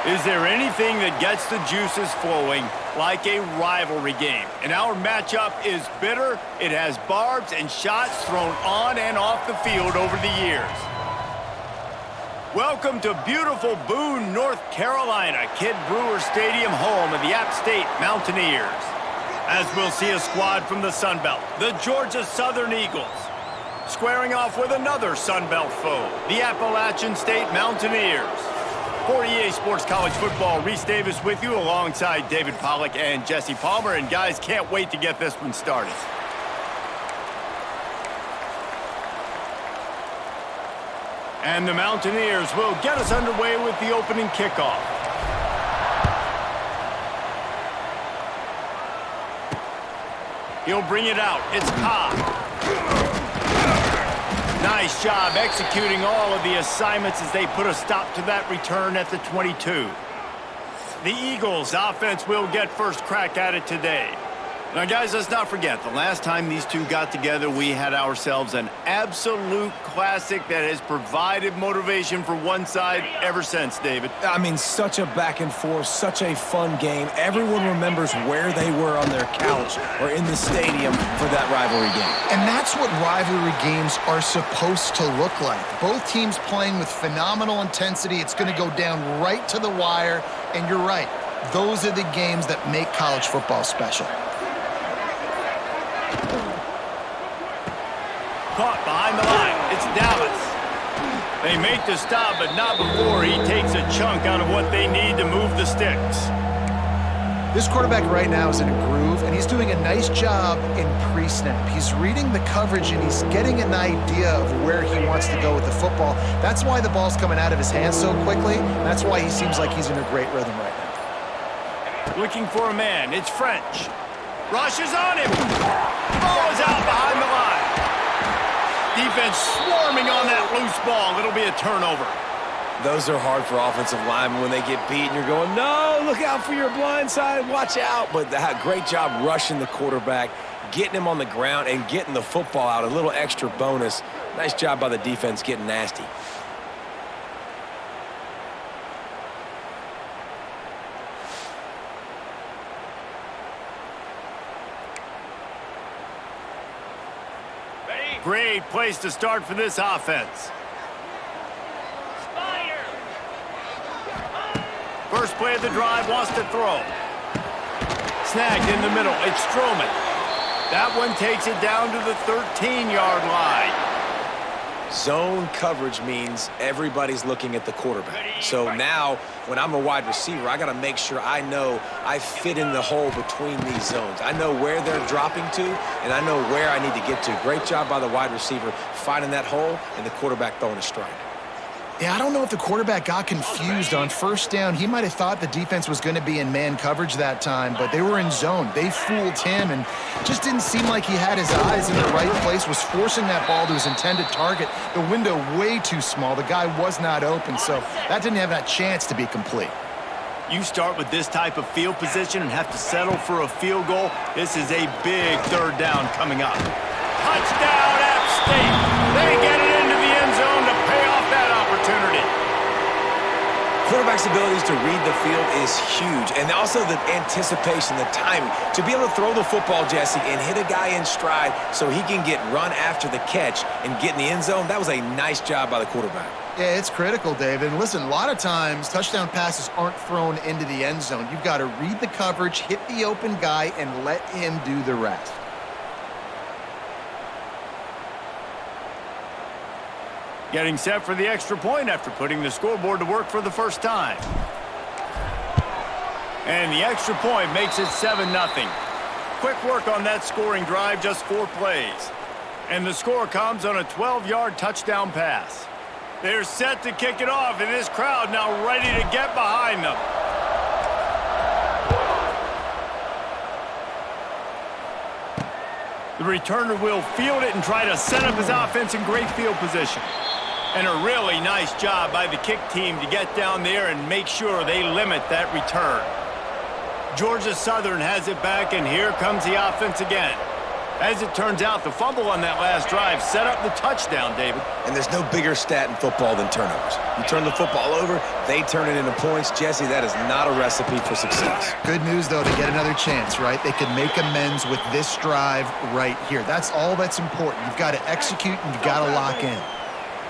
Is there anything that gets the juices flowing like a rivalry game? And our matchup is bitter. It has barbs and shots thrown on and off the field over the years. Welcome to beautiful Boone, North Carolina, Kidd Brewer Stadium, home of the App State Mountaineers. As we'll see a squad from the Sun Belt, the Georgia Southern Eagles, squaring off with another Sun Belt foe, the Appalachian State Mountaineers. For EA Sports College Football, Reese Davis with you alongside David Pollack and Jesse Palmer. And guys, can't wait to get this one started. And the Mountaineers will get us underway with the opening kickoff. He'll bring it out. It's Cobb. Nice job executing all of the assignments as they put a stop to that return at the 22. The Eagles offense will get first crack at it today. Now, guys, let's not forget, the last time these two got together, we had ourselves an absolute classic that has provided motivation for one side ever since, David. I mean, such a back and forth, such a fun game. Everyone remembers where they were on their couch or in the stadium for that rivalry game. And that's what rivalry games are supposed to look like. Both teams playing with phenomenal intensity. It's going to go down right to the wire. And you're right, those are the games that make college football special. Caught behind the line. It's Dallas. They make the stop, but not before he takes a chunk out of what they need to move the sticks. This quarterback right now is in a groove, and he's doing a nice job in pre-snap. He's reading the coverage, and he's getting an idea of where he wants to go with the football. That's why the ball's coming out of his hands so quickly. That's why he seems like he's in a great rhythm right now. Looking for a man. It's French. Rushes on him. Ball is out behind the line. Defense swarming on that loose ball. It'll be a turnover. Those are hard for offensive linemen when they get beat and you're going, no, look out for your blind side, watch out. But great job rushing the quarterback, getting him on the ground and getting the football out. A little extra bonus. Nice job by the defense getting nasty. Great place to start for this offense. First play of the drive, wants to throw. Snagged in the middle. It's Stroman. That one takes it down to the 13-yard line. Zone coverage means everybody's looking at the quarterback. So now, when I'm a wide receiver, I got to make sure I know I fit in the hole between these zones. I know where they're dropping to, and I know where I need to get to. Great job by the wide receiver finding that hole and the quarterback throwing a strike. Yeah, I don't know if the quarterback got confused on first down. He might have thought the defense was going to be in man coverage that time, but they were in zone. They fooled him and just didn't seem like he had his eyes in the right place, was forcing that ball to his intended target. The window way too small. The guy was not open, so that didn't have that chance to be complete. You start with this type of field position and have to settle for a field goal. This is a big third down coming up. Touchdown, App State. They get it into the end zone to pay off that opportunity. Quarterback's abilities to read the field is huge, and also the anticipation, the timing. To be able to throw the football, Jesse, and hit a guy in stride so he can get run after the catch and get in the end zone, that was a nice job by the quarterback. Yeah, it's critical, David. And listen, a lot of times touchdown passes aren't thrown into the end zone. You've got to read the coverage, hit the open guy, and let him do the rest. Getting set for the extra point after putting the scoreboard to work for the first time. And the extra point makes it 7-0. Quick work on that scoring drive, just 4 plays. And the score comes on a 12-yard touchdown pass. They're set to kick it off, and this crowd now ready to get behind them. The returner will field it and try to set up his offense in great field position. And a really nice job by the kick team to get down there and make sure they limit that return. Georgia Southern has it back, and here comes the offense again. As it turns out, the fumble on that last drive set up the touchdown, David. And there's no bigger stat in football than turnovers. You turn the football over, they turn it into points. Jesse, that is not a recipe for success. Good news, though, they get another chance, right? They can make amends with this drive right here. That's all that's important. You've got to execute and you've got to lock in.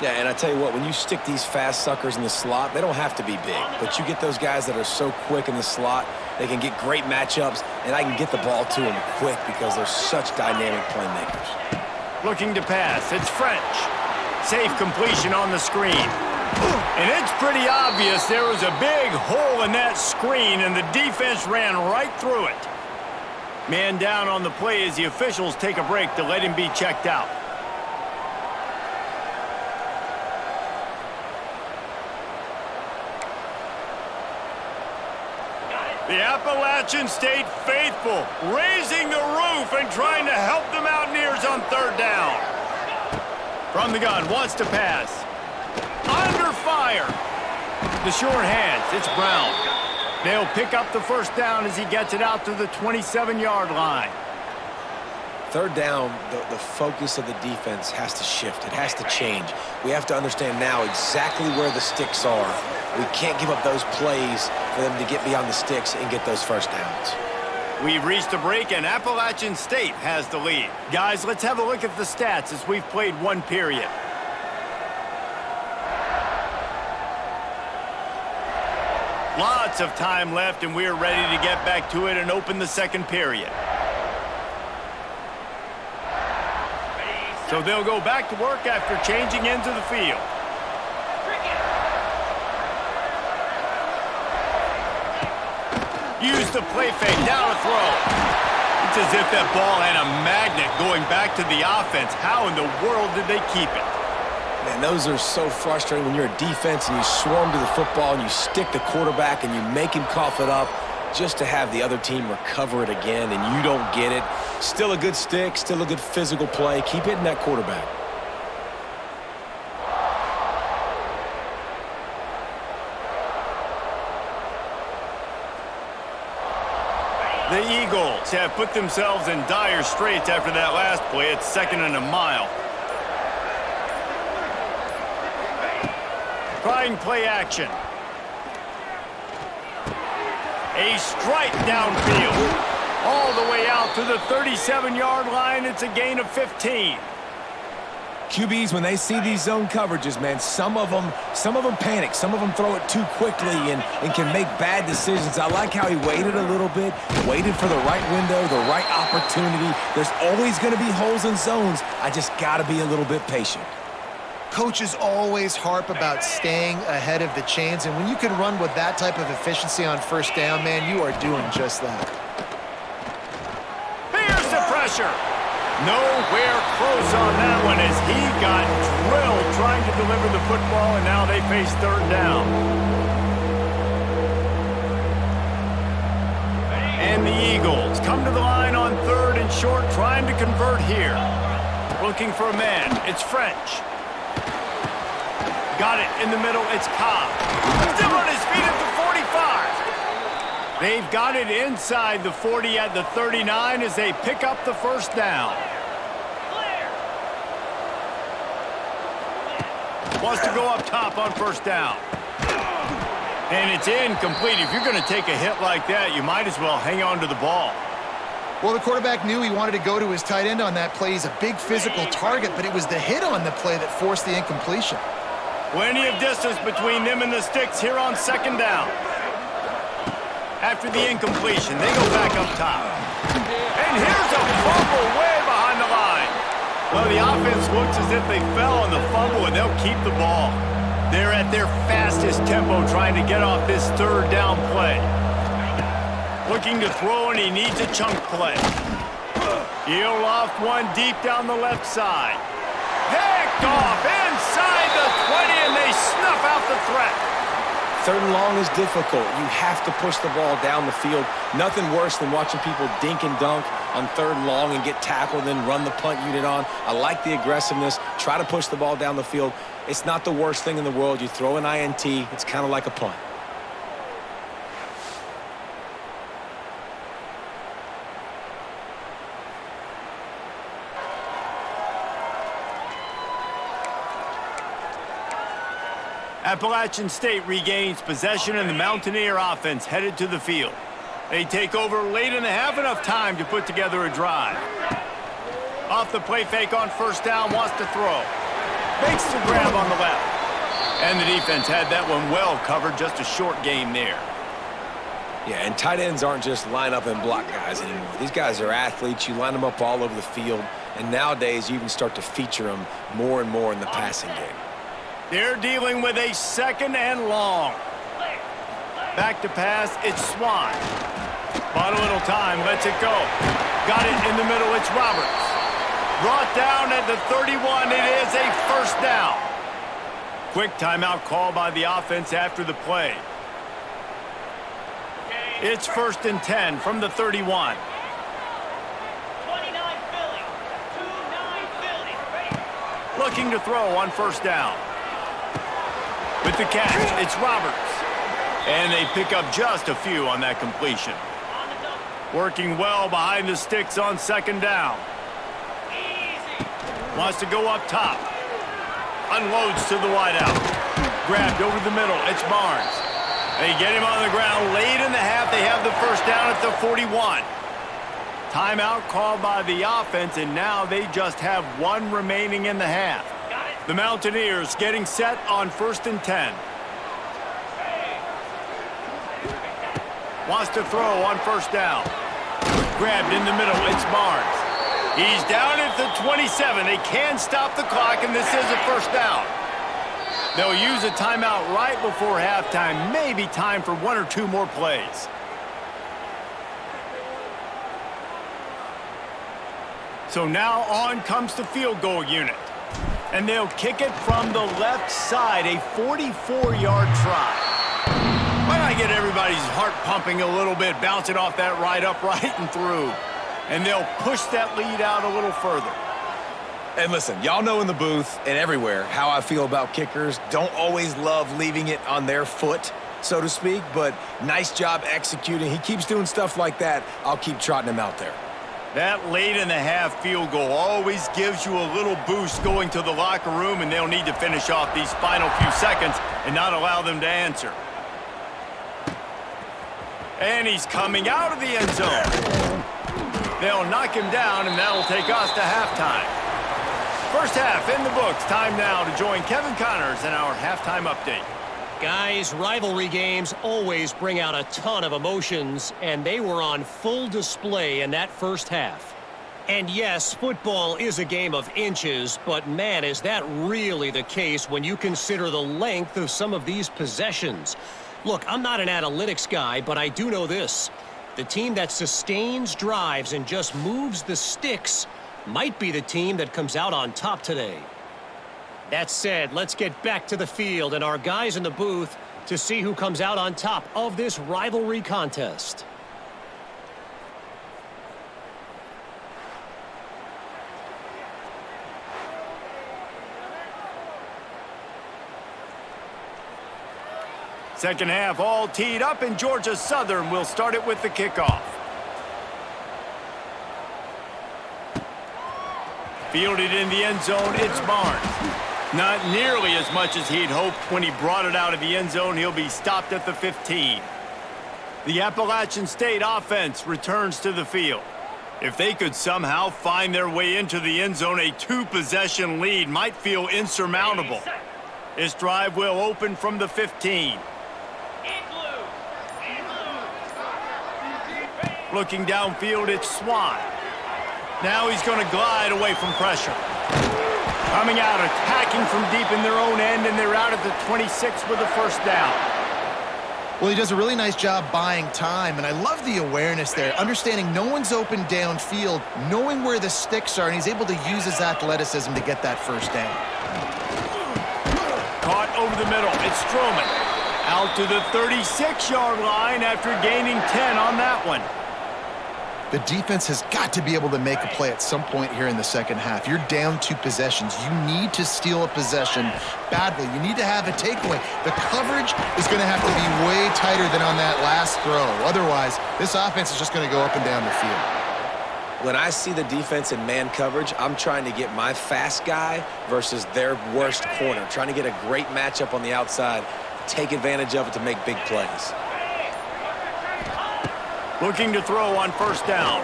Yeah, and I tell you what, when you stick these fast suckers in the slot, they don't have to be big. But you get those guys that are so quick in the slot, they can get great matchups, and I can get the ball to them quick because they're such dynamic playmakers. Looking to pass, it's French. Safe completion on the screen. And it's pretty obvious there was a big hole in that screen, and the defense ran right through it. Man down on the play as the officials take a break to let him be checked out. The Appalachian State faithful, raising the roof and trying to help the Mountaineers on third down. From the gun, wants to pass. Under fire. The short hands, it's Brown. They'll pick up the first down as he gets it out to the 27-yard line. Third down, the focus of the defense has to shift. It has to change. We have to understand now exactly where the sticks are. We can't give up those plays for them to get beyond the sticks and get those first downs. We've reached a break, and Appalachian State has the lead. Guys, let's have a look at the stats as we've played one period. Lots of time left, and we're ready to get back to it and open the second period. So they'll go back to work after changing into the field. Use the play fake, now to throw. It's as if that ball had a magnet going back to the offense. How in the world did they keep it? Man, those are so frustrating when you're a defense and you swarm to the football and you stick the quarterback and you make him cough it up just to have the other team recover it again and you don't get it. Still a good stick, still a good physical play. Keep hitting that quarterback. The Eagles have put themselves in dire straits after that last play. It's 2nd and a mile. Trying play action. A strike downfield. All the way out to the 37-yard line. It's a gain of 15. QBs, when they see these zone coverages, man, some of them panic. Some of them throw it too quickly and can make bad decisions. I like how he waited a little bit, waited for the right window, the right opportunity. There's always going to be holes in zones. I just got to be a little bit patient. Coaches always harp about staying ahead of the chains, and when you can run with that type of efficiency on first down, man, you are doing just that. Here's the pressure. Nowhere close on that one as he got drilled trying to deliver the football, and now they face third down. And the Eagles come to the line on 3rd and short, trying to convert here. Looking for a man. It's French. Got it in the middle. It's Cobb. Still on his feet at the 45. They've got it inside the 40 at the 39 as they pick up the first down. Wants to go up top on first down. And it's incomplete. If you're going to take a hit like that, you might as well hang on to the ball. Well, the quarterback knew he wanted to go to his tight end on that play. He's a big physical target, but it was the hit on the play that forced the incompletion. Plenty of distance between them and the sticks here on 2nd down. After the incompletion, they go back up top. And here's a fumble way behind the line. Well, the offense looks as if they fell on the fumble, and they'll keep the ball. They're at their fastest tempo trying to get off this 3rd down play. Looking to throw, and he needs a chunk play. He'll loft one deep down the left side. Picked off inside the 20, and they snuff out the threat. 3rd and long is difficult. You have to push the ball down the field. Nothing worse than watching people dink and dunk on 3rd and long and get tackled, then run the punt unit on. I like the aggressiveness. Try to push the ball down the field. It's not the worst thing in the world. You throw an INT, it's kind of like a punt. Appalachian State regains possession and the Mountaineer offense headed to the field. They take over late in the half, enough time to put together a drive. Off the play fake on first down, wants to throw. Makes the grab on the left. And the defense had that one well covered, just a short game there. Yeah, and tight ends aren't just line up and block guys anymore. These guys are athletes. You line them up all over the field, and nowadays you even start to feature them more and more in the passing game. They're dealing with a 2nd and long. Back to pass, it's Swan. Bought a little time, lets it go. Got it in the middle, it's Roberts. Brought down at the 31, it is a first down. Quick timeout call by the offense after the play. It's 1st and 10 from the 31. 29 Philly. 29 Philly. Looking to throw on first down. With the catch, it's Roberts. And they pick up just a few on that completion. Working well behind the sticks on 2nd down. Wants to go up top. Unloads to the wideout. Grabbed over the middle, it's Barnes. They get him on the ground late in the half. They have the first down at the 41. Timeout called by the offense, and now they just have one remaining in the half. The Mountaineers getting set on 1st and 10. Wants to throw on first down. Grabbed in the middle, it's Barnes. He's down at the 27. They can stop the clock, and this is a first down. They'll use a timeout right before halftime. Maybe time for 1 or 2 more plays. So now on comes the field goal unit. And they'll kick it from the left side, a 44-yard try. Why not get everybody's heart pumping a little bit, bouncing off that right upright and through. And they'll push that lead out a little further. And listen, y'all know in the booth and everywhere how I feel about kickers. Don't always love leaving it on their foot, so to speak, but nice job executing. He keeps doing stuff like that. I'll keep trotting him out there. That late in the half field goal always gives you a little boost going to the locker room, and they'll need to finish off these final few seconds and not allow them to answer. And he's coming out of the end zone. They'll knock him down, and that'll take us to halftime. First half in the books. Time now to join Kevin Connors in our halftime update. Guys, rivalry games always bring out a ton of emotions, and they were on full display in that first half. And yes, football is a game of inches, but man, is that really the case when you consider the length of some of these possessions. Look, I'm not an analytics guy, but I do know this. The team that sustains drives and just moves the sticks might be the team that comes out on top today. That said, let's get back to the field and our guys in the booth to see who comes out on top of this rivalry contest. Second half all teed up, and Georgia Southern will start it with the kickoff. Fielded in the end zone, it's Barnes. Not nearly as much as he'd hoped when he brought it out of the end zone. He'll be stopped at the 15. The Appalachian State offense returns to the field. If they could somehow find their way into the end zone, a 2-possession lead might feel insurmountable. This drive will open from the 15. Looking downfield, it's Swan. Now he's going to glide away from pressure. Coming out, attacking from deep in their own end, and they're out at the 26 with a first down. Well, he does a really nice job buying time, and I love the awareness there, understanding no one's open downfield, knowing where the sticks are, and he's able to use his athleticism to get that first down. Caught over the middle, it's Stroman. Out to the 36-yard line after gaining 10 on that one. The defense has got to be able to make a play at some point here in the second half. You're down 2 possessions. You need to steal a possession badly. You need to have a takeaway. The coverage is going to have to be way tighter than on that last throw. Otherwise, this offense is just going to go up and down the field. When I see the defense in man coverage, I'm trying to get my fast guy versus their worst corner, trying to get a great matchup on the outside, take advantage of it to make big plays. Looking to throw on first down.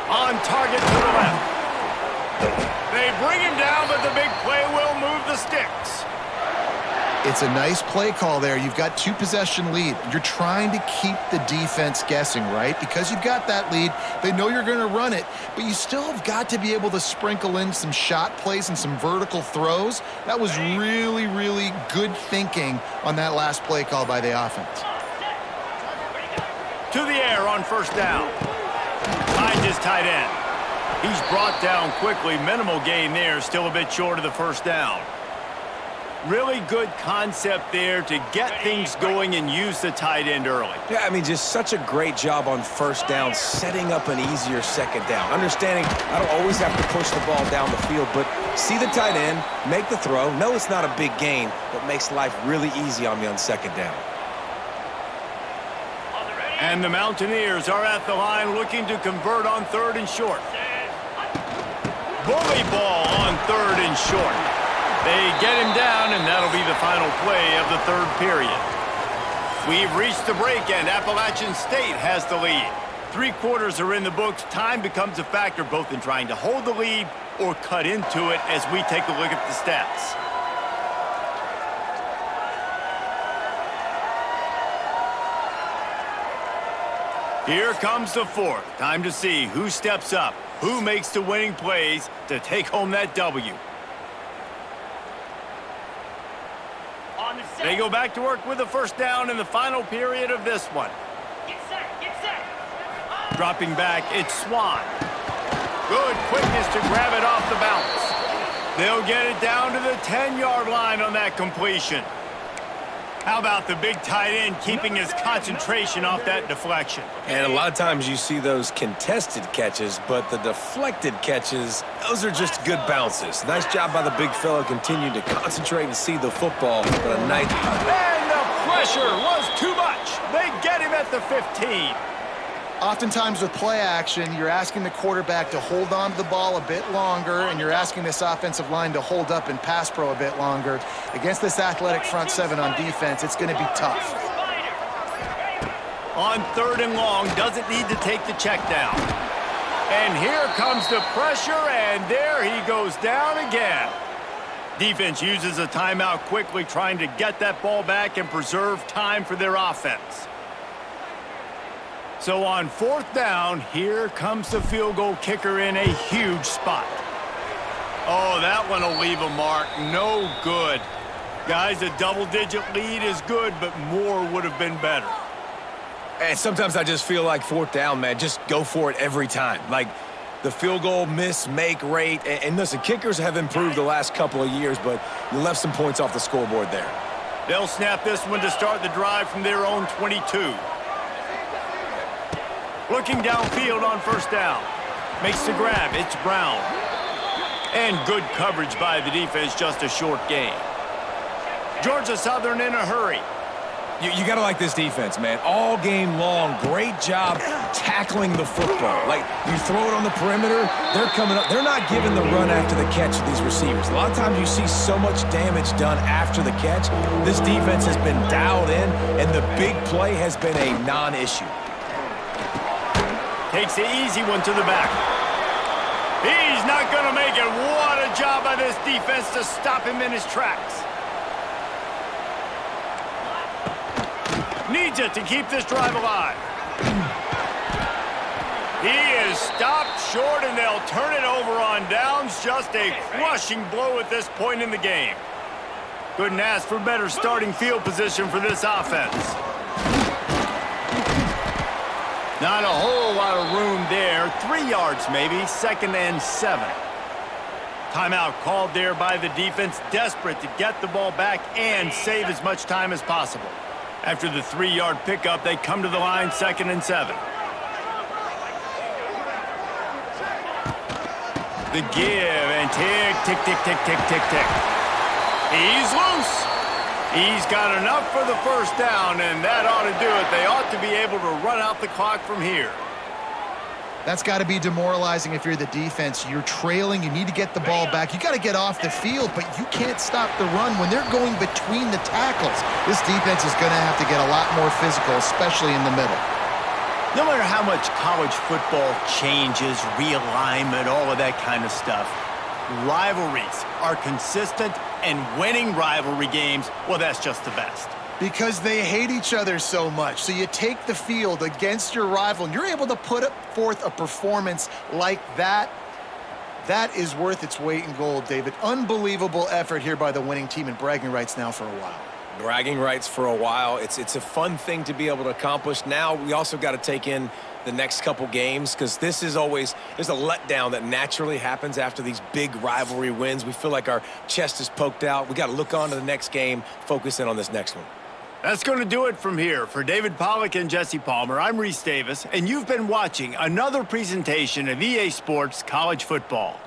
On target to the left. They bring him down, but the big play will move the sticks. It's a nice play call there. You've got 2-possession lead. You're trying to keep the defense guessing, right? Because you've got that lead, they know you're going to run it, but you still have got to be able to sprinkle in some shot plays and some vertical throws. That was really, really good thinking on that last play call by the offense. To the air on first down. Finds his tight end. He's brought down quickly. Minimal gain there, still a bit short of the first down. Really good concept there to get things going and use the tight end early. Yeah, I mean, just such a great job on first down, setting up an easier second down. Understanding I don't always have to push the ball down the field, but see the tight end, make the throw. No, it's not a big gain, but makes life really easy on me on second down. And the Mountaineers are at the line looking to convert on third and short. Bully ball on third and short. They get him down, and that'll be the final play of the third period. We've reached the break, and Appalachian State has the lead. 3 quarters are in the books. Time becomes a factor both in trying to hold the lead or cut into it as we take a look at the stats. Here comes the fourth. Time to see who steps up, who makes the winning plays to take home that W. They go back to work with a first down in the final period of this one. Get set, get set. Dropping back, it's Swan. Good quickness to grab it off the bounce. They'll get it down to the 10-yard line on that completion. How about the big tight end keeping his concentration off that deflection? And a lot of times you see those contested catches, but the deflected catches, those are just good bounces. Nice job by the big fella continuing to concentrate and see the football. But a nice... And the pressure was too much. They get him at the 15. Oftentimes with play action, you're asking the quarterback to hold on to the ball a bit longer, and you're asking this offensive line to hold up in pass pro a bit longer. Against this athletic front seven on defense, it's going to be tough. On third and long, doesn't need to take the check down. And here comes the pressure, and there he goes down again. Defense uses a timeout quickly, trying to get that ball back and preserve time for their offense. So on fourth down, here comes the field goal kicker in a huge spot. Oh, that one will leave a mark. No good. Guys, a double-digit lead is good, but more would have been better. And sometimes I just feel like fourth down, man, just go for it every time. Like the field goal miss-make rate. And listen, kickers have improved the last couple of years, but you left some points off the scoreboard there. They'll snap this one to start the drive from their own 22. Looking downfield on first down. Makes the grab. It's Brown. And good coverage by the defense, just a short gain. Georgia Southern in a hurry. You got to like this defense, man. All game long, great job tackling the football. Like, you throw it on the perimeter, they're coming up. They're not giving the run after the catch to these receivers. A lot of times you see so much damage done after the catch. This defense has been dialed in, and the big play has been a non-issue. Takes the easy one to the back. He's not going to make it. What a job by this defense to stop him in his tracks. Needs it to keep this drive alive. He is stopped short, and they'll turn it over on downs. Just a crushing blow at this point in the game. Couldn't ask for better starting field position for this offense. Not a whole lot of room there. 3 yards maybe, 2nd and 7. Timeout called there by the defense, desperate to get the ball back and save as much time as possible. After the 3-yard pickup, they come to the line, 2nd and 7. The give and tick, tick, tick, tick, tick, tick, tick. He's loose. He's got enough for the first down, and that ought to do it. They ought to be able to run out the clock from here. That's got to be demoralizing if you're the defense. You're trailing. You need to get the ball back. You got to get off the field, but you can't stop the run when they're going between the tackles. This defense is going to have to get a lot more physical, especially in the middle. No matter how much college football changes, realignment, all of that kind of stuff, rivalries are consistent, and winning rivalry games, well, that's just the best. Because they hate each other so much. So you take the field against your rival, and you're able to put forth a performance like that. That is worth its weight in gold, David. Unbelievable effort here by the winning team, and bragging rights now for a while. Bragging rights for a while. It's a fun thing to be able to accomplish. Now we also got to take in the next couple games, because this is always, there's a letdown that naturally happens after these big rivalry wins. We feel like our chest is poked out. We got to look on to the next game, focus in on this next one. That's going to do it from here. For David Pollack and Jesse Palmer, I'm Reese Davis, and you've been watching another presentation of EA Sports College Football.